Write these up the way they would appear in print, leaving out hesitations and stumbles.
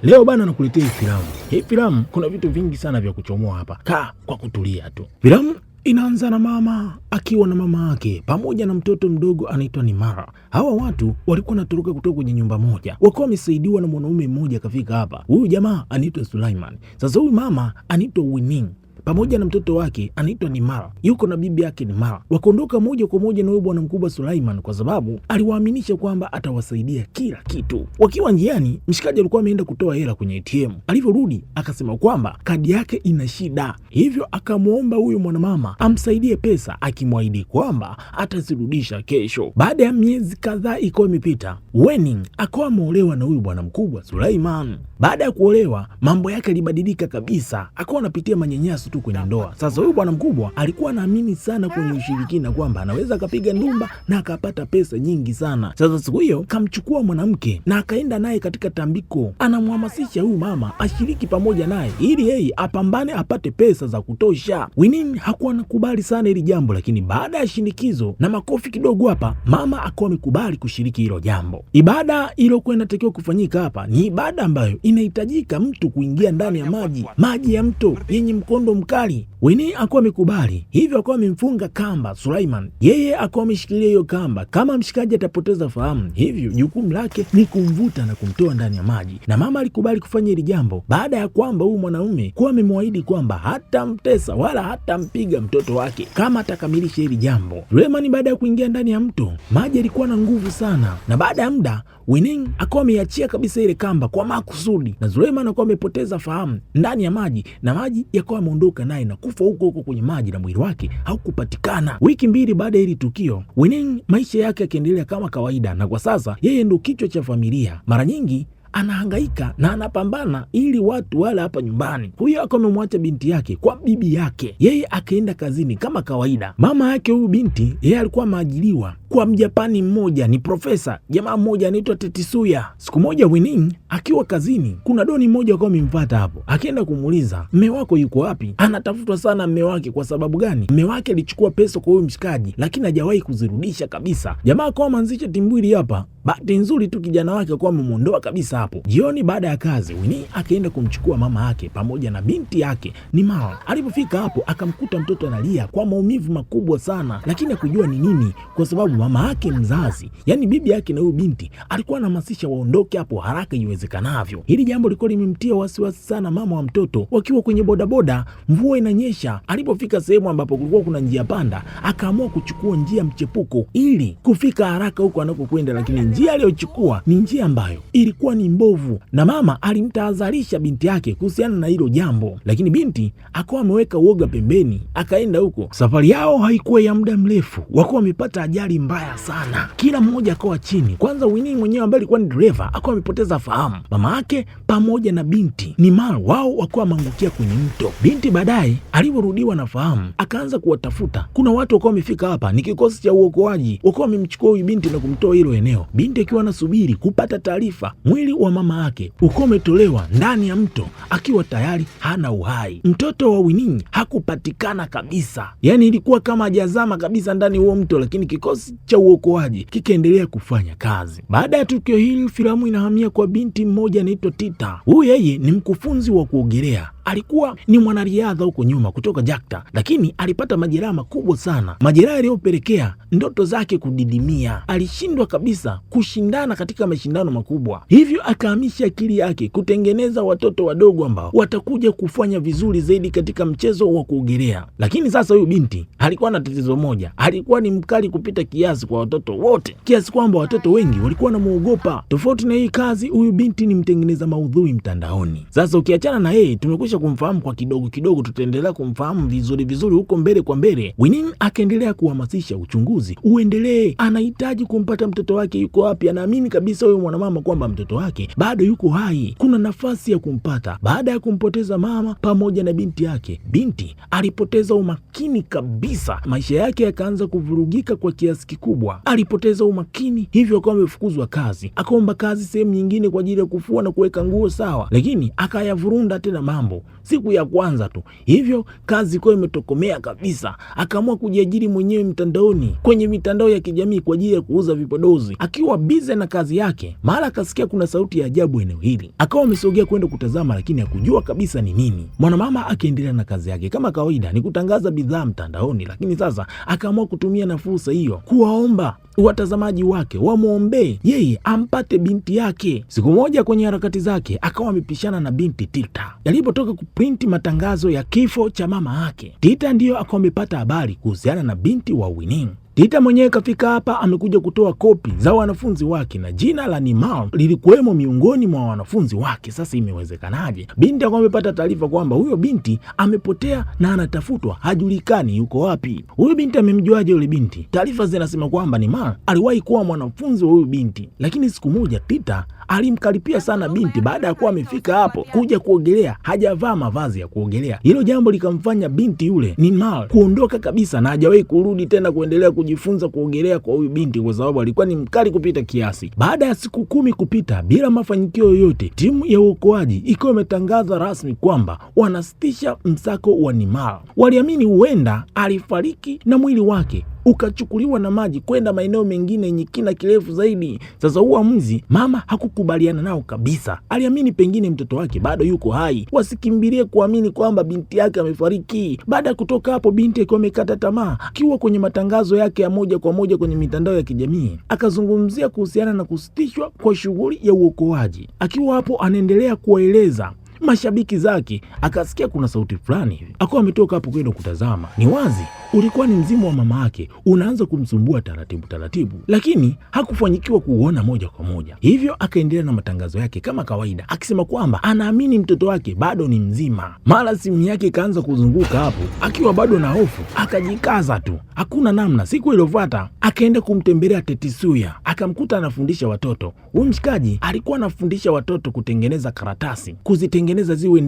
Leo bana nakuletea hii filamu. Hii filamu kuna vitu vingi sana vya kuchomoa hapa. Kaa kwa kutulia tu. Filamu inaanza na mama akiwa na mama yake pamoja na mtoto mdogo anaitwa Nimara. Hawa watu walikuwa wanatoroka kutoka kwenye nyumba moja. Wakawa wamesaidiwa na mwanaume mmoja akafika hapa. Huyu jamaa anaitwa Sulaiman. Sasa huyu mama anaitwa Winning pamoja na mtoto wake anaitwa Nimara, yuko na bibi yake Nimara. Wakaondoka moja kwa moja na huyo bwana mkubwa Sulaiman kwa sababu aliwaaminisha kwamba atawasaidia kila kitu. Wakiwa njiani, mshikaji alikuwa ameenda kutoa hela kwenye ATM. Alivyorudi akasema kwamba kadi yake ina shida, hivyo akamwomba huyo mwanamama amsaidie pesa, akimwahidi kwamba atazirudisha kesho. Baada ya miezi kadhaa ikawa imepita, Winning akawa ameolewa na huyu bwana mkubwa Sulaiman. Baada ya kuolewa, mambo yake yalibadilika kabisa, akawa anapitia manyanyaso tu kwenye ndoa. Sasa huyu bwana mkubwa alikuwa anaamini sana kwenye ushirikina kwamba anaweza akapiga ndumba na akapata pesa nyingi sana. Sasa siku hiyo kamchukua mwanamke na akaenda naye katika tambiko, anamhamasisha huyu mama ashiriki pamoja naye ili yeye apambane apate pesa za kutosha. Winning hakuwa anakubali sana hili jambo, lakini baada ya shinikizo na makofi kidogo hapa, mama akawa amekubali kushiriki hilo jambo. Ibada iliyokuwa inatakiwa kufanyika hapa ni ibada ambayo inahitajika mtu kuingia ndani ya maji ya mto yenye mkondo mkali. Winning akawa amekubali, hivyo akawa amemfunga kamba Sulaiman. Yeye akawa ameshikilia hiyo kamba kama mshikaji atapoteza fahamu, hivyo jukumu lake ni kumvuta na kumtoa ndani ya maji. Na mama alikubali kufanya hili jambo baada ya kwamba huyu mwanaume kuwa amemwahidi kwamba hatamtesa wala hatampiga mtoto wake kama atakamilisha hili jambo. Sulaiman baada ya kuingia ndani ya mto, maji yalikuwa na nguvu sana, na baada ya muda Winning akawa ameachia kabisa ile kamba kwa makusudi, na Sulaiman akawa amepoteza fahamu ndani ya maji, na maji yakawa yameondoka naye na kufa huko kwenye maji, na mwili wake haukupatikana. Wiki mbili baada ya hili tukio, Winning maisha yake yakiendelea kama kawaida, na kwa sasa yeye ndo kichwa cha familia. Mara nyingi anahangaika na anapambana ili watu wale hapa nyumbani. Huyo akawa amemwacha binti yake kwa bibi yake, yeye akaenda kazini kama kawaida. Mama yake huyu binti, yeye alikuwa ameajiriwa kwa Mjapani mmoja, ni profesa, jamaa mmoja anaitwa Tetsuya. Siku moja Winning akiwa kazini, kuna doni mmoja akawa amemfuata hapo, akaenda kumuuliza, mme wako yuko wapi? Anatafutwa sana mme wake. Kwa sababu gani? Mme wake alichukua pesa kwa huyu mshikaji lakini hajawahi kuzirudisha kabisa. Jamaa akawa ameanzisha timbwili hapa. Bahati nzuri tu kijana wake akawa amemuondoa kabisa hapo. Jioni baada ya kazi, Winning akaenda kumchukua mama yake pamoja na binti yake Nimara. Alipofika hapo akamkuta mtoto analia kwa maumivu makubwa sana, lakini hakujua ni nini, kwa sababu mama yake mzazi, yani bibi yake na huyu binti, alikuwa anahamasisha waondoke hapo haraka iwezekanavyo. Hili jambo lilikuwa limemtia wasiwasi sana mama wa mtoto. Wakiwa kwenye bodaboda, mvua inanyesha. Alipofika sehemu ambapo kulikuwa kuna njia panda, akaamua kuchukua njia mchepuko ili kufika haraka huko anakokwenda, lakini njia aliyochukua ni njia ambayo ilikuwa ni mbovu, na mama alimtahadharisha binti yake kuhusiana na hilo jambo, lakini binti akawa ameweka uoga pembeni, akaenda huko. Safari yao haikuwa ya muda mrefu, wakuwa wamepata ajali mbaya sana, kila mmoja akawa chini. Kwanza Winning mwenyewe ambaye alikuwa ni dereva akawa amepoteza fahamu. Mama yake pamoja na binti Nimara wao wakuwa wameangukia kwenye mto. Binti baadaye alivyorudiwa na fahamu akaanza kuwatafuta. Kuna watu wakawa wamefika hapa, ni kikosi cha uokoaji, wakuwa wamemchukua huyu binti na kumtoa hilo eneo. Binti akiwa anasubiri kupata taarifa, mwili wa mama yake uko umetolewa ndani ya mto akiwa tayari hana uhai. Mtoto wa Winning hakupatikana kabisa, yani ilikuwa kama hajazama kabisa ndani huo mto, lakini kikosi cha uokoaji kikaendelea kufanya kazi. Baada ya tukio hili, filamu inahamia kwa binti mmoja anaitwa Tita. Huyu yeye ni mkufunzi wa kuogelea, alikuwa ni mwanariadha huko nyuma kutoka Jakarta, lakini alipata majeraha makubwa sana, majeraha yaliyopelekea ndoto zake kudidimia. Alishindwa kabisa kushindana katika mashindano makubwa, hivyo akahamisha akili yake kutengeneza watoto wadogo ambao watakuja kufanya vizuri zaidi katika mchezo wa kuogelea. Lakini sasa huyu binti alikuwa na tatizo moja, alikuwa ni mkali kupita kiasi kwa watoto wote, kiasi kwamba watoto wengi walikuwa wanamuogopa. Tofauti na hii kazi, huyu binti ni mtengeneza maudhui mtandaoni. Sasa ukiachana na yeye, tumekwisha kumfahamu kwa kidogo kidogo, tutaendelea kumfahamu vizuri huko mbele kwa mbele. Winning akaendelea kuhamasisha uchunguzi uendelee, anahitaji kumpata mtoto wake yuko wapi. Anaamini kabisa huyo mwanamama kwamba mtoto wake bado yuko hai, kuna nafasi ya kumpata. Baada ya kumpoteza mama pamoja na binti yake, binti alipoteza umakini kabisa, maisha yake yakaanza kuvurugika kwa kiasi kikubwa. Alipoteza umakini, hivyo akawa amefukuzwa kazi, akaomba kazi sehemu nyingine kwa ajili ya kufua na kuweka nguo sawa, lakini akayavurunda tena mambo. mtandao siku ya kwanza tu. Hivyo kazi kwa imetokomea kabisa. Akaamua kujiajiri mwenyewe mtandaoni kwenye mitandao ya kijamii kwa ajili ya kuuza vipodozi. Akiwa bize na kazi yake, mara akasikia kuna sauti ya ajabu eneo hili. Akawa amesogea kwenda kutazama, lakini hakujua kabisa ni nini. Mwanamama akaendelea na kazi yake kama kawaida, ni kutangaza bidhaa mtandaoni, lakini sasa akaamua kutumia na fursa hiyo kuwaomba watazamaji wake wamwombee yeye ampate binti yake. Siku moja kwenye harakati zake akawa amepishana na binti Tita yalipotoka kuprinti matangazo ya kifo cha mama yake. Tita ndiyo akawa amepata habari kuhusiana na binti wa Winnie. Tita mwenyewe kafika hapa, amekuja kutoa kopi za wanafunzi wake na jina la Nimar lilikuwemo miongoni mwa wanafunzi wake. Sasa imewezekanaje? Binti akawa amepata taarifa kwamba huyo binti amepotea na anatafutwa, hajulikani yuko wapi. Huyo binti amemjuaje yule binti? Taarifa zinasema kwamba Nimar aliwahi kuwa mwanafunzi wa huyo binti, lakini siku moja Tita alimkaripia sana binti baada ya kuwa amefika hapo kuja kuogelea, hajavaa mavazi ya kuogelea. Hilo jambo likamfanya binti yule Nimar kuondoka kabisa na hajawahi kurudi tena kuendelea kujifunza kuogelea kwa huyu binti, kwa sababu alikuwa ni mkali kupita kiasi. Baada ya siku 10 kupita bila mafanikio yoyote, timu ya uokoaji ikiwa imetangaza rasmi kwamba wanasitisha msako wa Nimar. Waliamini huenda alifariki na mwili wake ukachukuliwa na maji kwenda maeneo mengine yenye kina kirefu zaidi. Sasa uamuzi mama hakukubaliana nao kabisa. Aliamini pengine mtoto wake bado yuko hai, wasikimbilie kuamini kwamba binti yake amefariki. Baada ya kutoka hapo, binti akiwa amekata tamaa, akiwa kwenye matangazo yake ya moja kwa moja kwenye mitandao ya kijamii akazungumzia kuhusiana na kusitishwa kwa shughuli ya uokoaji. Akiwa hapo anaendelea kuwaeleza mashabiki zake, akasikia kuna sauti fulani hivi. Akawa ametoka hapo kwenda kutazama. Ni wazi ulikuwa ni mzimu wa mama yake unaanza kumsumbua taratibu taratibu, lakini hakufanyikiwa kuuona moja kwa moja. Hivyo akaendelea na matangazo yake kama kawaida, akisema kwamba anaamini mtoto wake bado ni mzima. Mara simu yake ikaanza kuzunguka hapo, akiwa bado na hofu akajikaza tu, hakuna namna. Siku iliyofuata akaenda kumtembelea Tetsuya, akamkuta anafundisha watoto. Huyu mshikaji alikuwa anafundisha watoto kutengeneza karatasi, kuzitengeneza ziwe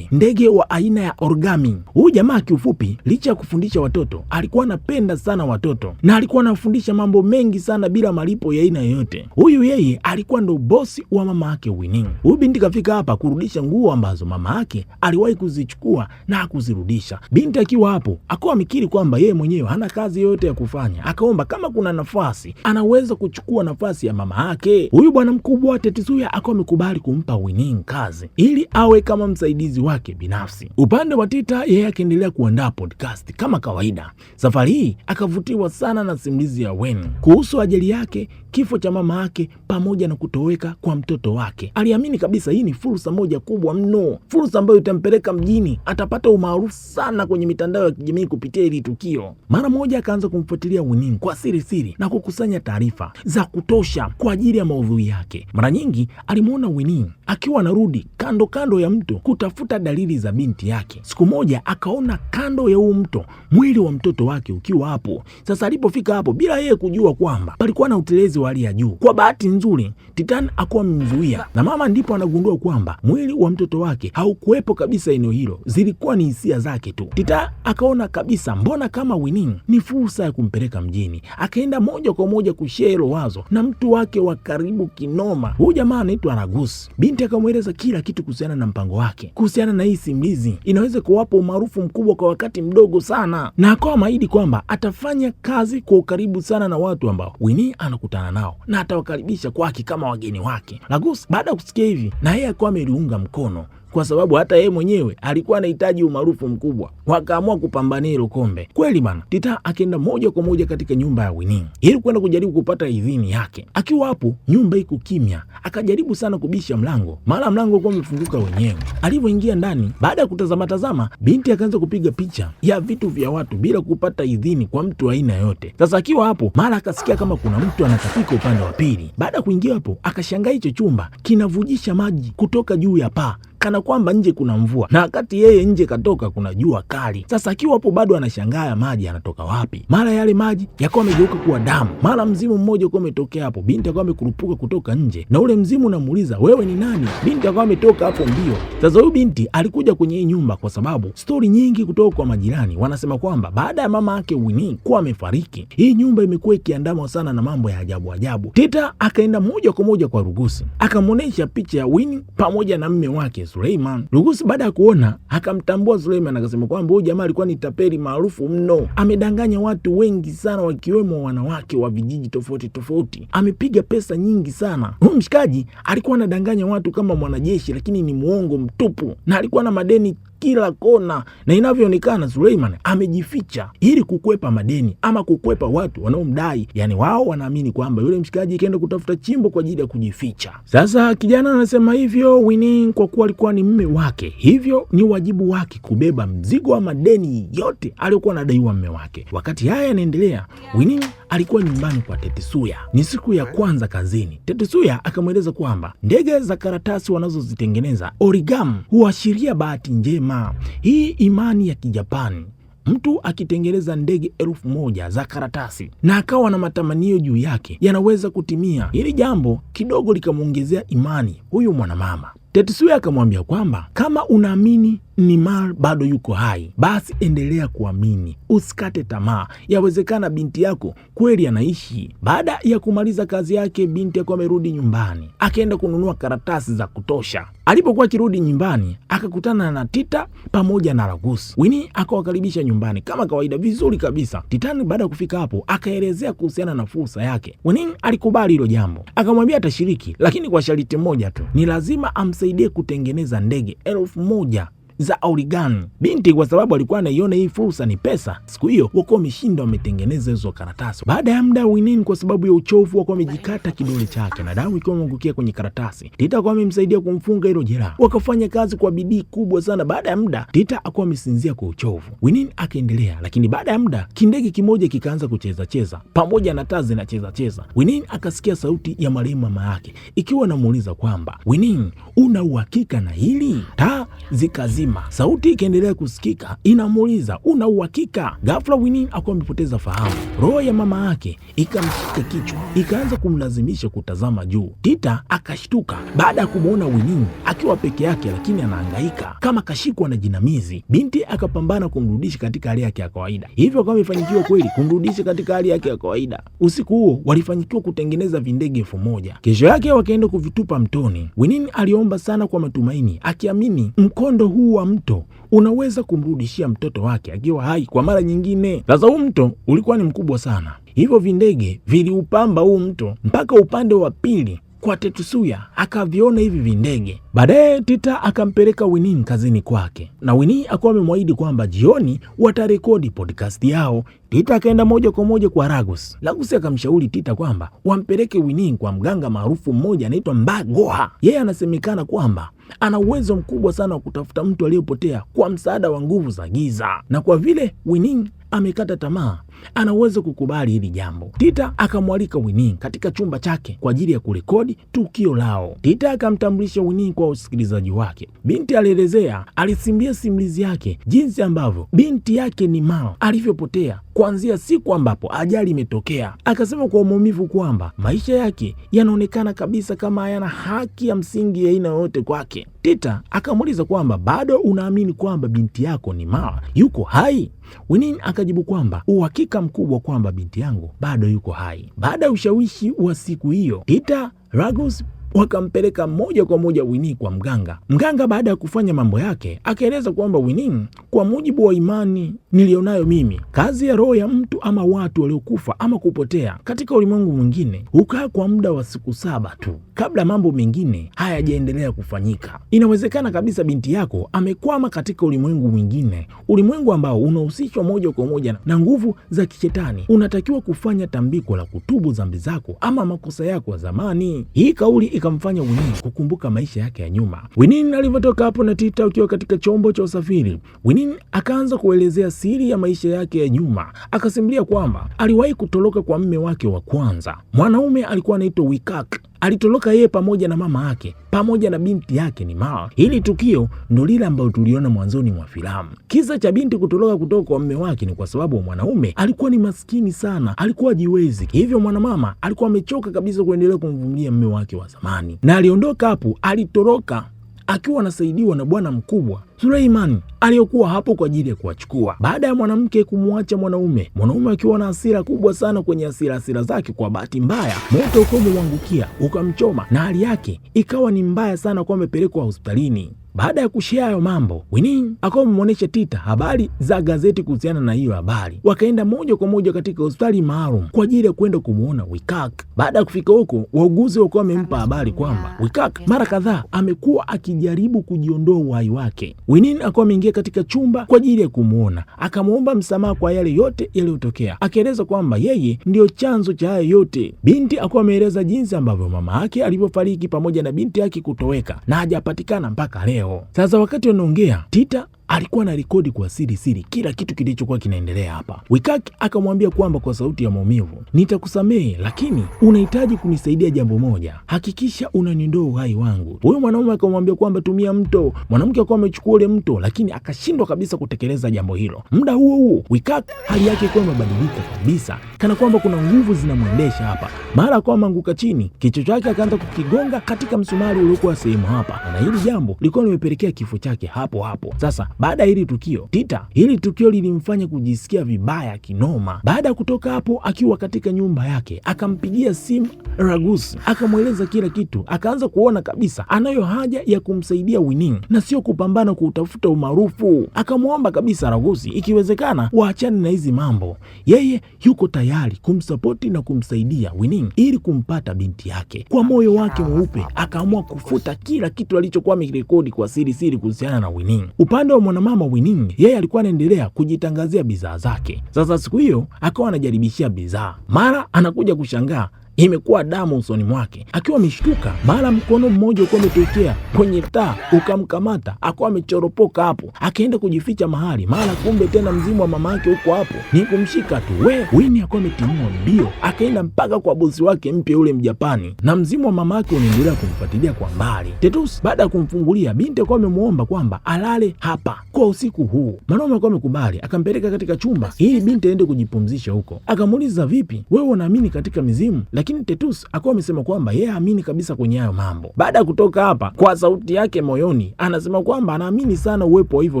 ndege wa aina ya origami. Huyu jamaa kiufupi, licha ya kufundisha watoto, alikuwa anapenda sana watoto na alikuwa anafundisha mambo mengi sana bila malipo ya aina yoyote. Huyu yeye alikuwa ndo bosi wa mama yake Winnie. Huyu binti kafika hapa kurudisha nguo ambazo mama yake aliwahi kuzichukua na kuzirudisha. Binti akiwa hapo akawa mikiri kwamba yeye mwenyewe hana kazi yoyote ya kufanya, akaomba kama kuna nafasi anaweza kuchukua nafasi ya mama yake. Huyu bwana mkubwa Tetsuya akawa amekubali kumpa Winnie kazi ili awe kama msaidizi wake binafsi. Upande wa Tita, yeye akaendelea kuandaa podcast kama kawaida. Safari hii akavutiwa sana na simulizi ya Wen kuhusu ajali yake, kifo cha mama yake pamoja na kutoweka kwa mtoto wake. Aliamini kabisa hii ni fursa moja kubwa mno, fursa ambayo itampeleka mjini, atapata umaarufu sana kwenye mitandao ya kijamii kupitia hili tukio. Mara moja akaanza kumfuatilia Winnie kwa siri na kukusanya taarifa za kutosha kwa ajili ya maudhui yake. Mara nyingi alimuona Winnie akiwa anarudi kando ya mto kutafuta dalili za binti yake. Siku moja akaona kando ya huu mto mwili wa mtoto wake ukiwa hapo. Sasa alipofika hapo, bila yeye kujua kwamba palikuwa na utelezi wa hali ya juu, kwa bahati nzuri Titan akuwa amemzuia, na mama ndipo anagundua kwamba mwili wa mtoto wake haukuwepo kabisa eneo hilo, zilikuwa ni hisia zake tu. Titan akaona kabisa mbona kama Winnie ni fursa ya kumpeleka mjini. Akaenda moja kwa moja kushare wazo na mtu wake wa karibu kinoma. Huyu jamaa anaitwa Ragus. Binti akamweleza kila kitu kuhusiana na mpango wake, kuhusiana na hii simulizi inaweza kuwapa umaarufu mkubwa kwa wakati mdogo sana, na akawa maahidi kwamba atafanya kazi kwa ukaribu sana na watu ambao Winnie anakutana nao na atawakaribisha kwake kama wageni wake. Ragus baada ya kusikia hivi, na yeye akawa ameliunga mkono kwa sababu hata yeye mwenyewe alikuwa anahitaji umaarufu mkubwa. Wakaamua kupambania hilo kombe. Kweli bana, Tita akaenda moja kwa moja katika nyumba ya Winnie ili kwenda kujaribu kupata idhini yake. Akiwa hapo, nyumba iko kimya. Akajaribu sana kubisha mlango, mara mlango ulikuwa umefunguka wenyewe. Alivyoingia ndani, baada ya kutazama, binti akaanza kupiga picha ya vitu vya watu bila kupata idhini kwa mtu aina yote. Sasa akiwa hapo, mara akasikia kama kuna mtu anatapika upande wa pili. Baada ya kuingia hapo, akashangaa hicho chumba kinavujisha maji kutoka juu ya paa kana kwamba nje kuna mvua, na wakati yeye nje katoka kuna jua kali. Sasa akiwa hapo bado anashangaa ya maji yanatoka wapi. Mara yale maji yakawa yamegeuka kuwa damu. Mara mzimu mmoja uko umetokea hapo. Binti akawa amekurupuka kutoka nje, na ule mzimu unamuuliza wewe ni nani? Binti akawa ametoka hapo mbio. Sasa huyu binti alikuja kwenye hii nyumba kwa sababu stori nyingi kutoka kwa majirani wanasema kwamba baada ya mama yake Winnie kuwa amefariki, hii nyumba imekuwa ikiandamwa sana na mambo ya ajabu ajabu. Tita akaenda moja kwa moja kwa Rugusi, akamuonesha picha ya Winnie pamoja na mume wake Suleiman. Lugusi baada ya kuona akamtambua Suleiman, akasema kwamba huyu jamaa alikuwa ni tapeli maarufu mno, amedanganya watu wengi sana, wakiwemo wanawake wa vijiji tofauti tofauti, amepiga pesa nyingi sana. Huyu mshikaji alikuwa anadanganya watu kama mwanajeshi, lakini ni muongo mtupu, na alikuwa na madeni kila kona, na inavyoonekana Suleiman amejificha ili kukwepa madeni ama kukwepa watu wanaomdai. Yani wao wanaamini kwamba yule mshikaji kaenda kutafuta chimbo kwa ajili ya kujificha. Sasa kijana anasema hivyo Winnie kwa kuwa alikuwa ni mume wake, hivyo ni wajibu wake kubeba mzigo wa madeni yote aliyokuwa anadaiwa mume wake. Wakati haya yanaendelea, Winnie alikuwa nyumbani kwa Tetsuya. Ni siku ya kwanza kazini. Tetsuya akamweleza kwamba ndege za karatasi wanazozitengeneza origami huashiria bahati njema. Hii imani ya Kijapani, mtu akitengeneza ndege 1000 za karatasi na akawa na matamanio juu yake yanaweza kutimia. Hili jambo kidogo likamwongezea imani huyu mwanamama. Tetsuya akamwambia kwamba kama unaamini Nimar bado yuko hai, basi endelea kuamini, usikate tamaa, yawezekana binti yako kweli anaishi. Baada ya kumaliza kazi yake, binti yako amerudi nyumbani, akaenda kununua karatasi za kutosha. Alipokuwa akirudi nyumbani, akakutana na Tita pamoja na Ragusi. Winnie akawakaribisha nyumbani kama kawaida, vizuri kabisa. Titani baada ya kufika hapo akaelezea kuhusiana na fursa yake. Winnie alikubali hilo jambo, akamwambia atashiriki, lakini kwa sharti moja tu, ni lazima amsaidie kutengeneza ndege 1000 za origami. Binti kwa sababu alikuwa anaiona hii fursa ni pesa, siku hiyo wako wameshinda, wametengeneza hizo karatasi. Baada ya muda, Winnie kwa sababu ya uchovu wako wamejikata kidole chake na damu ikiwa imeangukia kwenye karatasi. Tita akawa amemsaidia kumfunga hilo jeraha. Wakafanya kazi kwa bidii kubwa sana. Baada ya muda, Tita akawa amesinzia kwa uchovu. Winnie akaendelea, lakini baada ya muda kindege kimoja kikaanza kucheza cheza pamoja na taa zinacheza cheza. Winnie akasikia sauti ya marehemu mama yake ikiwa namuuliza kwamba, Winnie, una uhakika na hili? Taa zikazima. Sauti ikaendelea kusikika inamuuliza, una uhakika? Ghafla Winnie akawa amepoteza fahamu. Roho ya mama yake ikamshika kichwa, ikaanza kumlazimisha kutazama juu. Tita akashtuka baada ya kumuona Winnie akiwa peke yake, lakini anahangaika kama kashikwa na jinamizi. Binti akapambana kumrudisha katika hali yake ya kawaida, hivyo akawa amefanikiwa kweli kumrudisha katika hali yake ya kawaida. Usiku huo walifanikiwa kutengeneza vindege 1000. Kesho yake wakaenda kuvitupa mtoni. Winnie aliomba sana kwa matumaini, akiamini mkondo huu wa mto unaweza kumrudishia mtoto wake akiwa hai kwa mara nyingine. Sasa huu mto ulikuwa ni mkubwa sana, hivyo vindege viliupamba huu mto mpaka upande wa pili kwa Tetsuya akaviona hivi vindege. Baadaye Tita akampeleka Winnie kazini kwake, na Winnie akawa amemwahidi kwamba jioni watarekodi podcast yao. Tita akaenda moja kwa moja kwa Ragusi. Ragusi akamshauri Tita kwamba wampeleke Winnie kwa mganga maarufu mmoja anaitwa Mbagoha. Yeye anasemekana kwamba ana uwezo mkubwa sana wa kutafuta mtu aliyepotea kwa msaada wa nguvu za giza, na kwa vile Winnie amekata tamaa, anaweza kukubali hili jambo. Tita akamwalika Winnie katika chumba chake kwa ajili ya kurekodi tukio lao. Tita akamtambulisha Winnie kwa usikilizaji wake. Binti alielezea, alisimbia simulizi yake jinsi ambavyo binti yake Nimar alivyopotea kuanzia siku ambapo ajali imetokea. Akasema kwa maumivu kwamba maisha yake yanaonekana kabisa kama hayana haki ya msingi ya aina yoyote kwake. Tita akamuuliza kwamba bado unaamini kwamba binti yako Nimar yuko hai? Winnie akajibu kwamba uhakika mkubwa kwamba binti yangu bado yuko hai. Baada ya ushawishi wa siku hiyo, Tita, Ragusi wakampeleka moja kwa moja Winnie kwa mganga. Mganga baada ya kufanya mambo yake akaeleza kwamba Winnie, kwa mujibu wa imani nilionayo mimi, kazi ya roho ya mtu ama watu waliokufa ama kupotea katika ulimwengu mwingine hukaa kwa muda wa siku 7 tu kabla mambo mengine hayajaendelea kufanyika. Inawezekana kabisa binti yako amekwama katika ulimwengu mwingine, ulimwengu ambao unahusishwa moja kwa moja na nguvu za kishetani. Unatakiwa kufanya tambiko la kutubu dhambi zako ama makosa yako ya zamani. Hii kauli ikamfanya Winnie kukumbuka maisha yake ya nyuma. Winnie alivyotoka hapo na Tita ukiwa katika chombo cha usafiri, Winnie akaanza kuelezea siri ya maisha yake ya nyuma. Akasimulia kwamba aliwahi kutoroka kwa mume wake wa kwanza. Mwanaume alikuwa anaitwa Wikak. Alitoroka yeye pamoja na mama yake pamoja na binti yake Nimar. Hili tukio ndo lile ambalo tuliona mwanzoni mwa filamu. Kisa cha binti kutoroka kutoka kwa mume wake ni kwa sababu mwanaume alikuwa ni maskini sana, alikuwa jiwezi. Hivyo mwanamama alikuwa amechoka kabisa kuendelea kumvumilia mume wake wa zamani, na aliondoka hapo. Alitoroka akiwa anasaidiwa na bwana mkubwa Suleiman aliyokuwa hapo kwa ajili ya kuwachukua. Baada ya mwanamke kumwacha mwanaume akiwa na hasira kubwa sana, kwenye hasira zake, kwa bahati mbaya moto ukamwangukia ukamchoma, na hali yake ikawa ni mbaya sana, kwa amepelekwa hospitalini. Baada ya kushia hayo mambo, Winnie akawa amemwonyesha Tita habari za gazeti kuhusiana na hiyo habari. Wakaenda moja kwa moja katika hospitali maalum kwa ajili ya kwenda kumuona Wikak. Baada ya kufika huko, wauguzi wakawa wamempa habari kwamba Wikak mara kadhaa amekuwa akijaribu kujiondoa uhai wake. Winnie akawa ameingia katika chumba kwa ajili ya kumuona, akamwomba msamaha kwa yale yote yaliyotokea, akieleza kwamba yeye ndio chanzo cha haya yote. Binti akawa ameeleza jinsi ambavyo mama yake alivyofariki pamoja na binti yake kutoweka na hajapatikana mpaka leo. Sasa wakati wanaongea, Tita alikuwa na rekodi kwa siri kila kitu kilichokuwa kinaendelea hapa. Wikak akamwambia kwamba kwa sauti ya maumivu, nitakusamehe, lakini unahitaji kunisaidia jambo moja, hakikisha unaniondoa uhai wangu. Huyo mwanaume akamwambia kwamba tumia mto. Mwanamke akawa amechukua ule mto, lakini akashindwa kabisa kutekeleza jambo hilo. Muda huo Wikak hali yake ilikuwa imebadilika kabisa, kana kwamba kuna nguvu zinamwendesha hapa. Mara akawa ameanguka chini, kichwa chake akaanza kukigonga katika msumari uliokuwa sehemu hapa, na hili jambo lilikuwa limepelekea kifo chake hapo hapo. Sasa baada ya hili tukio, Tita, hili tukio lilimfanya kujisikia vibaya kinoma. Baada ya kutoka hapo, akiwa katika nyumba yake, akampigia simu Ragusi, akamweleza kila kitu. Akaanza kuona kabisa anayo haja ya kumsaidia Winnie na sio kupambana kutafuta umaarufu. Akamwomba kabisa Ragusi ikiwezekana waachane na hizi mambo, yeye yuko tayari kumsapoti na kumsaidia Winnie ili kumpata binti yake. Kwa moyo wake mweupe akaamua kufuta kila kitu alichokuwa amerekodi kwa siri kuhusiana na Winnie. Upande wa mwanamama Winnie, yeye alikuwa anaendelea kujitangazia bidhaa zake. Sasa siku hiyo akawa anajaribishia bidhaa, mara anakuja kushangaa imekuwa damu usoni mwake. Akiwa ameshtuka, mara mkono mmoja uko umetokea kwenye taa ukamkamata, akawa amechoropoka hapo, akaenda kujificha mahali, mara kumbe tena mzimu wa mama yake huko hapo, ni kumshika tu. Winnie akawa ametimua mbio, akaenda mpaka kwa bosi wake mpya yule Mjapani, na mzimu wa mama yake unaendelea kumfuatilia kwa mbali. Tetus baada ya kumfungulia, binti akawa amemuomba kwamba alale hapa kwa usiku huu. Mwanaume akawa amekubali, akampeleka katika chumba ili binti aende kujipumzisha huko. Akamuuliza, vipi wewe unaamini katika mizimu? Lakini Tetus akawa amesema kwamba yeye haamini kabisa kwenye hayo mambo. Baada ya kutoka hapa, kwa sauti yake moyoni anasema kwamba anaamini sana uwepo wa hivyo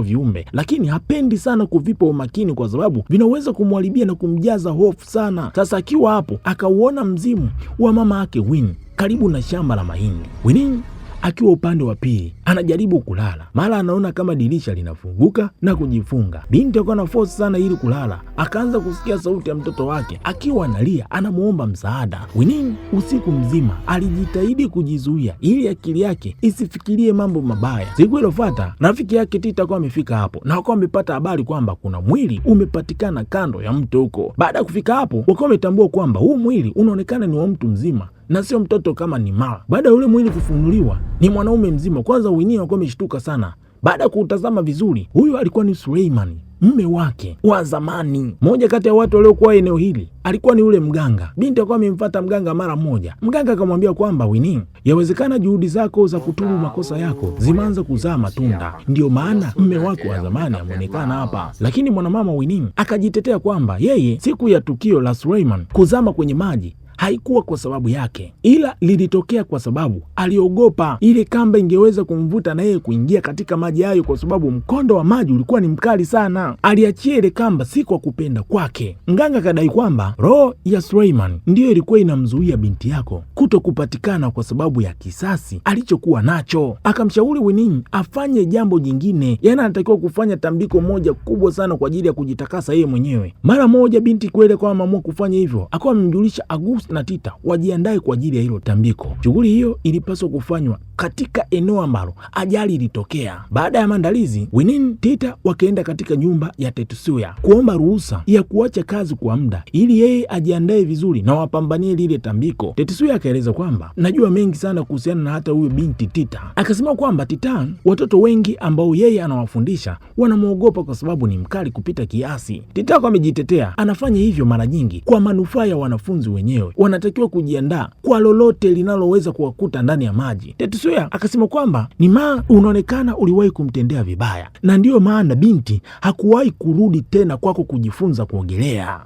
viumbe, lakini hapendi sana kuvipa umakini kwa sababu vinaweza kumharibia na kumjaza hofu sana. Sasa akiwa hapo, akauona mzimu wa mama yake Winnie karibu na shamba la mahindi. Winnie akiwa upande wa pili anajaribu kulala, mara anaona kama dirisha linafunguka na kujifunga. Binti akawa na force sana ili kulala, akaanza kusikia sauti ya mtoto wake akiwa analia, anamuomba msaada. Winnie usiku mzima alijitahidi kujizuia ili akili yake isifikirie mambo mabaya. Siku iliyofuata rafiki yake Tita akawa amefika hapo na akawa amepata habari kwamba kuna mwili umepatikana kando ya mto huko. Baada ya kufika hapo, wakawa wametambua kwamba huu mwili unaonekana ni wa mtu mzima na sio mtoto kama ni Mara. Baada ya ule mwili kufunuliwa, ni mwanaume mzima. Kwanza Winnie alikuwa ameshtuka sana. Baada ya kutazama vizuri, huyu alikuwa ni Suleiman, mume wake wa zamani. Moja kati ya watu waliokuwa eneo hili alikuwa ni ule mganga. Binti akawa amemfuata mganga mara moja. Mganga akamwambia kwamba Winnie, yawezekana juhudi zako za kutubu makosa yako zimeanza kuzaa matunda, ndio maana mume wako wa zamani ameonekana hapa. Lakini mwanamama Winnie akajitetea kwamba yeye siku ya tukio la Suleiman kuzama kwenye maji haikuwa kwa sababu yake, ila lilitokea kwa sababu aliogopa ile kamba ingeweza kumvuta na yeye kuingia katika maji hayo, kwa sababu mkondo wa maji ulikuwa ni mkali sana. Aliachia ile kamba si kwa kupenda kwake. Mganga kadai kwamba roho ya Suleiman ndiyo ilikuwa inamzuia binti yako kuto kupatikana kwa sababu ya kisasi alichokuwa nacho. Akamshauri Winnie afanye jambo jingine, yana anatakiwa kufanya tambiko moja kubwa sana kwa ajili ya kujitakasa yeye mwenyewe. Mara moja binti kweli kwa ameamua kufanya hivyo, akawa amemjulisha August na Tita wajiandae kwa ajili ya hilo tambiko. Shughuli hiyo ilipaswa kufanywa katika eneo ambalo ajali ilitokea. Baada ya maandalizi, Winnie, Tita wakaenda katika nyumba ya Tetsuya kuomba ruhusa ya kuacha kazi kwa muda ili yeye ajiandae vizuri na wapambanie lile tambiko. Tetsuya akaeleza kwamba najua mengi sana kuhusiana na hata huyo binti Tita. Akasema kwamba Titan, watoto wengi ambao yeye anawafundisha wanamwogopa kwa sababu ni mkali kupita kiasi. Tita kwa amejitetea, anafanya hivyo mara nyingi kwa manufaa ya wanafunzi wenyewe, wanatakiwa kujiandaa kwa lolote linaloweza kuwakuta ndani ya maji. Tetsuya akasema kwamba ni unaonekana uliwahi kumtendea vibaya, na ndiyo maana binti hakuwahi kurudi tena kwako kujifunza kuogelea.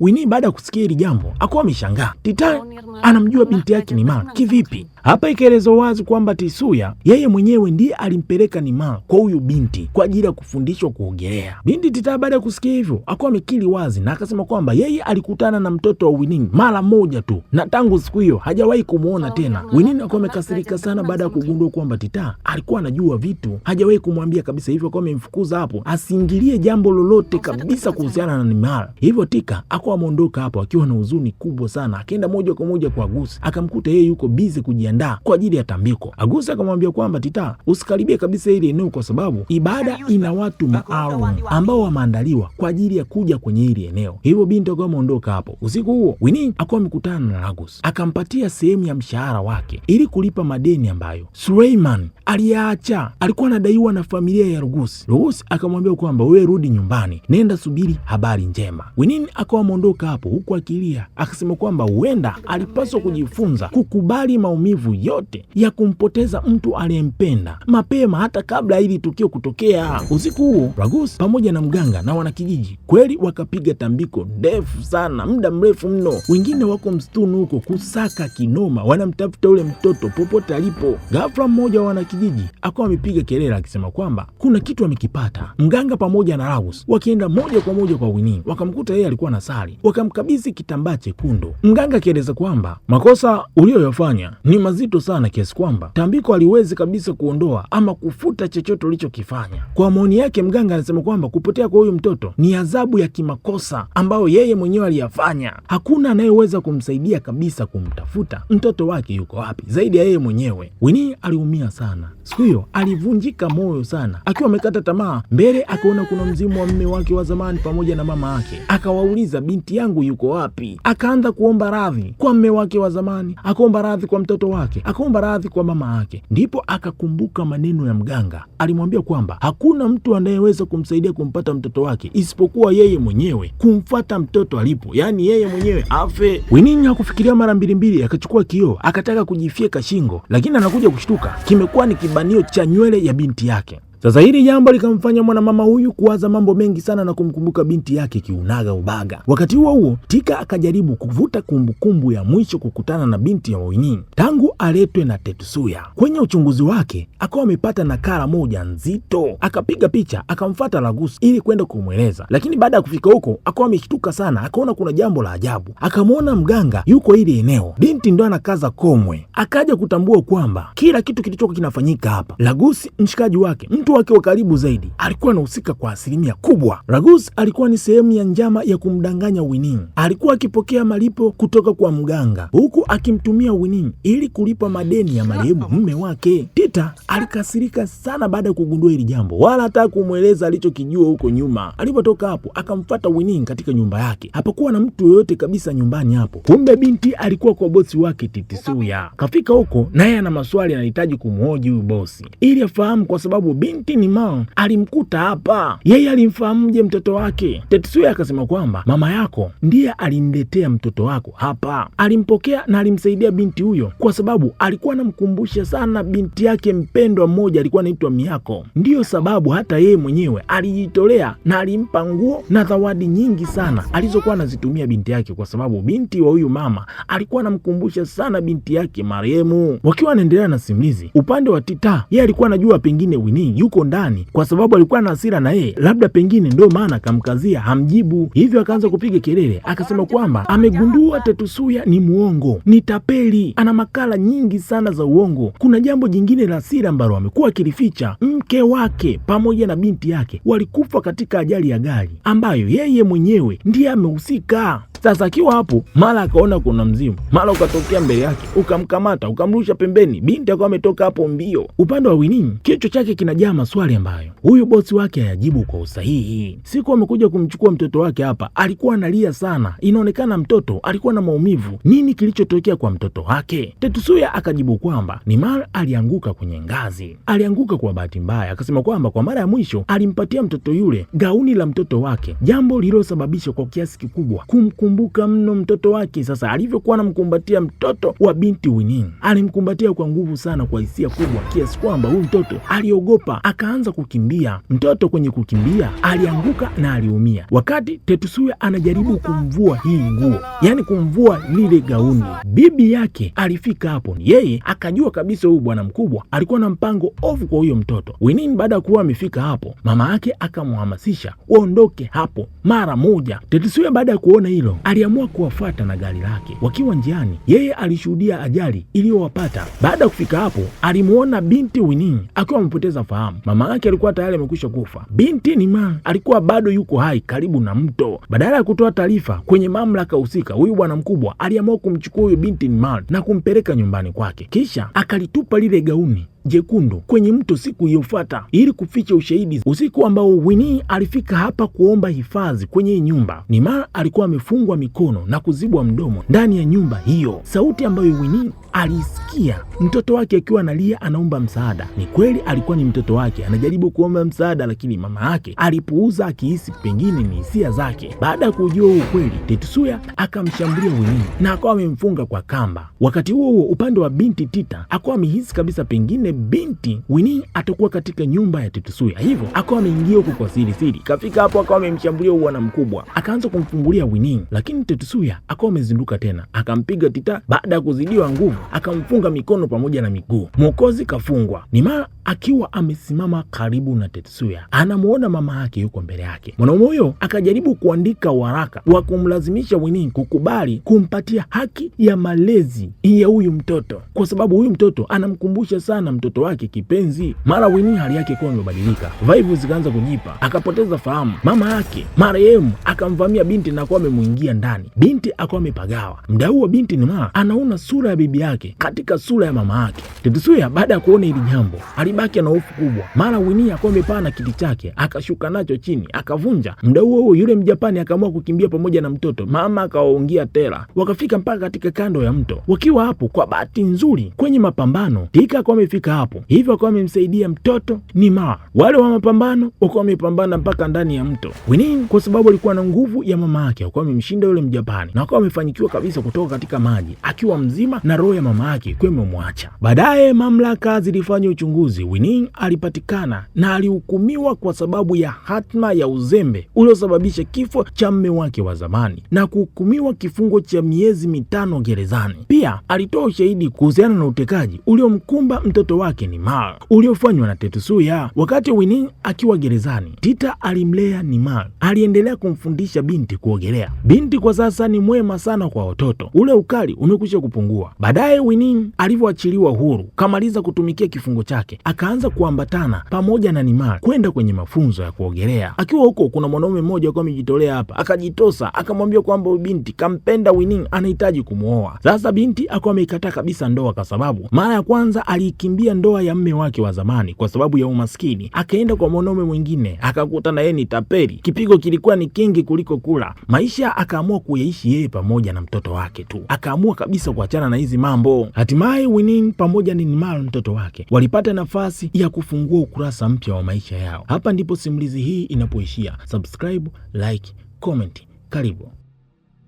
Winnie baada ya kusikia hili jambo akawa ameshangaa. Tita anamjua binti yake Nima kivipi? Hapa ikaelezwa wazi kwamba Tetsuya yeye mwenyewe ndiye alimpeleka Nima kwa huyu binti kwa ajili ya kufundishwa kuogelea. Binti Tita baada ya kusikia hivyo akawa amekiri wazi na akasema kwamba yeye alikutana na mtoto wa Winnie mara moja moja tu, na tangu siku hiyo hajawahi kumuona tena. Winnie akawa amekasirika sana baada ya kugundua kwamba Tita alikuwa anajua vitu hajawahi kumwambia kabisa, hivyo akawa amemfukuza hapo asiingilie jambo lolote kabisa kuhusiana na Nimar. Hivyo Tika akawa ameondoka hapo akiwa na huzuni kubwa sana, akaenda moja kwa moja kwa Agusi, akamkuta yeye yuko busy kujiandaa kwa ajili ya tambiko. Agusi akamwambia kwamba Tita, usikaribie kabisa ile eneo kwa sababu ibada ina watu maalum ambao wameandaliwa kwa ajili ya kuja kwenye ile eneo. Hivyo binti akawa ameondoka hapo. Usiku huo Winnie akawa amekutana na Agusi, akampatia sehemu ya mshahara wake ili kulipa madeni ambayo Suleiman aliyaacha. Alikuwa anadaiwa na familia ya Rugusi. Rugusi akamwambia kwamba wewe rudi nyumbani, nenda subiri habari njema. Winnie akawa ameondoka hapo huku akilia, akasema kwamba huenda alipaswa kujifunza kukubali maumivu yote ya kumpoteza mtu aliyempenda mapema hata kabla hili tukio kutokea. Usiku huo Rugusi pamoja na mganga na wanakijiji kweli wakapiga tambiko ndefu sana, muda mrefu mno. Wengine wako msituni huko kusaka kinoma, wanamtafuta ule mtoto popote alipo. Ghafla mmoja wa wanakijiji akawa amepiga kelele akisema kwamba kuna kitu amekipata. Mganga pamoja na Rugusi wakienda moja kwa moja kwa Winnie, wakamkuta yeye alikuwa anasali, wakamkabidhi kitambaa chekundu. Mganga akieleza kwamba makosa uliyoyafanya ni mazito sana kiasi kwamba tambiko haliwezi kabisa kuondoa ama kufuta chochote ulichokifanya. Kwa maoni yake, mganga anasema kwamba kupotea kwa huyu mtoto ni adhabu ya kimakosa ambayo yeye mwenyewe aliyafanya. Hakuna anayeweza kumsaidia kabisa kumtafuta mtoto wake yuko wapi zaidi ya yeye mwenyewe. Winnie aliumia sana siku hiyo, alivunjika moyo sana, akiwa amekata tamaa. Mbele akaona kuna mzimu wa mume wake wa zamani pamoja na mama yake. Akawauliza, binti yangu yuko wapi? Akaanza kuomba radhi kwa mume wake wa zamani, akaomba radhi kwa mtoto wake, akaomba radhi kwa mama yake. Ndipo akakumbuka maneno ya mganga. Alimwambia kwamba hakuna mtu anayeweza kumsaidia kumpata mtoto wake isipokuwa yeye mwenyewe kumfuata mtoto alipo, yani yeye mwenyewe afe. Winnie hakufikiria mara mbili, akachukua kioo akataka kujifyeka shingo, lakini anakuja kushtuka kimekuwa ni kibanio cha nywele ya binti yake. Sasa hili jambo likamfanya mwanamama huyu kuwaza mambo mengi sana na kumkumbuka binti yake kiunaga ubaga. Wakati huo Tika akajaribu kuvuta kumbukumbu ya mwisho kukutana na binti ya Winnie tangu aletwe na Tetsuya. Kwenye uchunguzi wake akawa amepata nakala moja nzito, akapiga picha akamfuata Rugusi ili kwenda kumweleza, lakini baada ya kufika huko akawa ameshtuka sana, akaona kuna jambo la ajabu. Akamwona mganga yuko ile eneo, binti ndo anakaza komwe. Akaja kutambua kwamba kila kitu kilichokuwa kinafanyika hapa, Rugusi mshikaji wake, mtu wake wa karibu zaidi, alikuwa anahusika kwa asilimia kubwa. Rugusi alikuwa ni sehemu ya njama ya kumdanganya Winnie. Alikuwa akipokea malipo kutoka kwa mganga huku akimtumia Winnie ili kulipa madeni ya marehemu mume wake. Tita alikasirika sana baada ya kugundua hili jambo, wala hata kumweleza alichokijua huko nyuma. Alipotoka hapo akamfuata Winnie katika nyumba yake. Hapakuwa na mtu yoyote kabisa nyumbani hapo. Kumbe binti alikuwa kwa bosi wake Tetsuya. Kafika huko naye ana maswali, anahitaji kumhoji huyu bosi ili afahamu, kwa sababu binti Nimar alimkuta hapa. Yeye alimfahamuje mtoto wake? Tetsuya akasema kwamba mama yako ndiye alimletea mtoto wako hapa. Alimpokea na alimsaidia binti huyo kwa sababu alikuwa anamkumbusha sana binti yake mpendwa mmoja alikuwa anaitwa Miyako. Ndiyo sababu hata yeye mwenyewe alijitolea na alimpa nguo na zawadi nyingi sana alizokuwa anazitumia binti yake, kwa sababu binti wa huyu mama alikuwa anamkumbusha sana binti yake marehemu. Wakiwa wanaendelea na simulizi, upande wa Tita, yeye alikuwa anajua pengine Winnie yuko ndani kwa sababu alikuwa na hasira na yeye, labda pengine ndio maana akamkazia hamjibu. Hivyo akaanza kupiga kelele, akasema kwamba amegundua Tetsuya ni muongo, ni tapeli, ana makala nyingi sana za uongo. Kuna jambo jingine la siri ambalo amekuwa akilificha. Mke wake pamoja na binti yake walikufa katika ajali ya gari ambayo yeye mwenyewe ndiye amehusika. Sasa akiwa hapo, mara akaona kuna mzimu, mara ukatokea mbele yake, ukamkamata, ukamrusha pembeni. Binti akawa ametoka hapo mbio. Upande wa Winnie, kichwa chake kinajaa maswali ambayo huyu bosi wake hayajibu kwa usahihi. Siku amekuja kumchukua mtoto wake hapa, alikuwa analia sana. Inaonekana mtoto alikuwa na maumivu. Nini kilichotokea kwa mtoto wake? Tetsuya akajibu kwamba Nimar alianguka kwenye ngazi. Alianguka kwa bahati mbaya. Akasema kwamba kwa mara ya mwisho alimpatia mtoto yule gauni la mtoto wake, jambo lililosababisha kwa kiasi kikubwa kumkumbuka mno mtoto wake. Sasa alivyokuwa anamkumbatia mtoto wa binti Winnie, alimkumbatia kwa nguvu sana, kwa hisia kubwa kiasi kwamba huyu mtoto aliogopa, akaanza kukimbia. Mtoto kwenye kukimbia alianguka na aliumia. Wakati Tetsuya anajaribu kumvua hii nguo, yani kumvua lile gauni, bibi yake alifika hapo. Yeye akajua kabisa huyu bwana mkubwa alikuwa na mpango ovu kwa huyo mtoto. Winnie baada ya kuwa amefika hapo, mama yake akamhamasisha waondoke hapo mara moja. Tetsuya baada ya kuona hilo aliamua kuwafuata na gari lake. Wakiwa njiani, yeye alishuhudia ajali iliyowapata. Baada ya kufika hapo, alimuona binti Winnie akiwa amepoteza fahamu. Mama yake alikuwa tayari amekwisha kufa. Binti Nima alikuwa bado yuko hai karibu na mto. Badala ya kutoa taarifa kwenye mamlaka husika, huyu bwana mkubwa aliamua kumchukua huyo binti Nima na kumpeleka nyumbani kwake, kisha akalitupa lile gauni jekundu kwenye mto siku iliyofuata ili kuficha ushahidi. Usiku ambao Winnie alifika hapa kuomba hifadhi kwenye nyumba, Nima alikuwa amefungwa mikono na kuzibwa mdomo ndani ya nyumba hiyo. Sauti ambayo Winnie alisikia mtoto wake akiwa analia anaomba msaada. Ni kweli alikuwa ni mtoto wake anajaribu kuomba msaada, lakini mama yake alipuuza akihisi pengine ni hisia zake. Baada ya kujua ukweli, Tetsuya akamshambulia Winnie na akawa amemfunga kwa kamba. Wakati huo huo, upande wa binti Tita akawa amehisi kabisa pengine binti Winnie atakuwa katika nyumba ya Tetsuya, hivyo akawa ameingia huko kwa siri siri. Kafika hapo akawa amemshambulia bwana mkubwa, akaanza kumfungulia Winnie, lakini Tetsuya akawa amezinduka tena, akampiga Tita. Baada ya kuzidiwa nguvu, akamfunga mikono pamoja na miguu. Mwokozi kafungwa. Nima akiwa amesimama karibu na Tetsuya, anamuona mama yake yuko mbele yake. Mwanaume huyo akajaribu kuandika waraka wa kumlazimisha Winnie kukubali kumpatia haki ya malezi ya huyu mtoto, kwa sababu huyu mtoto anamkumbusha sana mtoto wake kipenzi. Mara Winnie hali yake kwa imebadilika, vaibu zikaanza kujipa, akapoteza fahamu. Mama yake marehemu akamvamia binti na kwa amemuingia ndani. Binti akawa amepagawa. Muda huo binti Nima anaona sura ya bibi yake katika sura ya mama yake. Tetsuya baada ya kuona hili jambo alibaki na hofu kubwa. Mara Winnie akawa amepaa na kiti chake akashuka nacho chini akavunja. Muda huo yule Mjapani akaamua kukimbia pamoja na mtoto. Mama akawaungia tela, wakafika mpaka katika kando ya mto. Wakiwa hapo, kwa bahati nzuri kwenye mapambano Tika akawa amefika hapo, hivyo akawa amemsaidia mtoto Nima. Wale wa mapambano wakawa wamepambana mpaka ndani ya mto. Winnie kwa sababu alikuwa na nguvu ya mama yake akawa amemshinda yule Mjapani na akawa amefanikiwa kabisa kutoka katika maji akiwa mzima na roho ya mama yake kwa imemwacha. Baadaye mamlaka zilifanya uchunguzi. Winnie alipatikana na alihukumiwa kwa sababu ya hatma ya uzembe uliosababisha kifo cha mume wake wa zamani na kuhukumiwa kifungo cha miezi 5 gerezani. Pia alitoa ushahidi kuhusiana na utekaji uliomkumba mtoto wake Nima uliofanywa na Tetsuya. Wakati Winnie akiwa gerezani, Tita alimlea Nima, aliendelea kumfundisha binti kuogelea. Binti kwa sasa ni mwema sana kwa watoto, ule ukali umekwisha kupungua. Baadaye Winnie alivyoachiliwa huru, kamaliza kutumikia kifungo chake, akaanza kuambatana pamoja na Nima kwenda kwenye mafunzo ya kuogelea. Akiwa huko, kuna mwanaume mmoja akawa amejitolea hapa, akajitosa, akamwambia kwamba binti kampenda Winnie, anahitaji kumuoa. Sasa binti akawa ameikataa kabisa ndoa, kwa sababu mara ya kwanza alikimbia ndoa ya mume wake wa zamani kwa sababu ya umaskini, akaenda kwa mwanaume mwingine, akakuta na yeye ni tapeli. Kipigo kilikuwa ni kingi kuliko kula. Maisha akaamua kuyaishi yeye pamoja na mtoto wake tu, akaamua kabisa kuachana na hizi mambo. Hatimaye Winnie pamoja na Nima mtoto wake walipata nafasi ya kufungua ukurasa mpya wa maisha yao. Hapa ndipo simulizi hii inapoishia. Subscribe, like, comment. Karibu.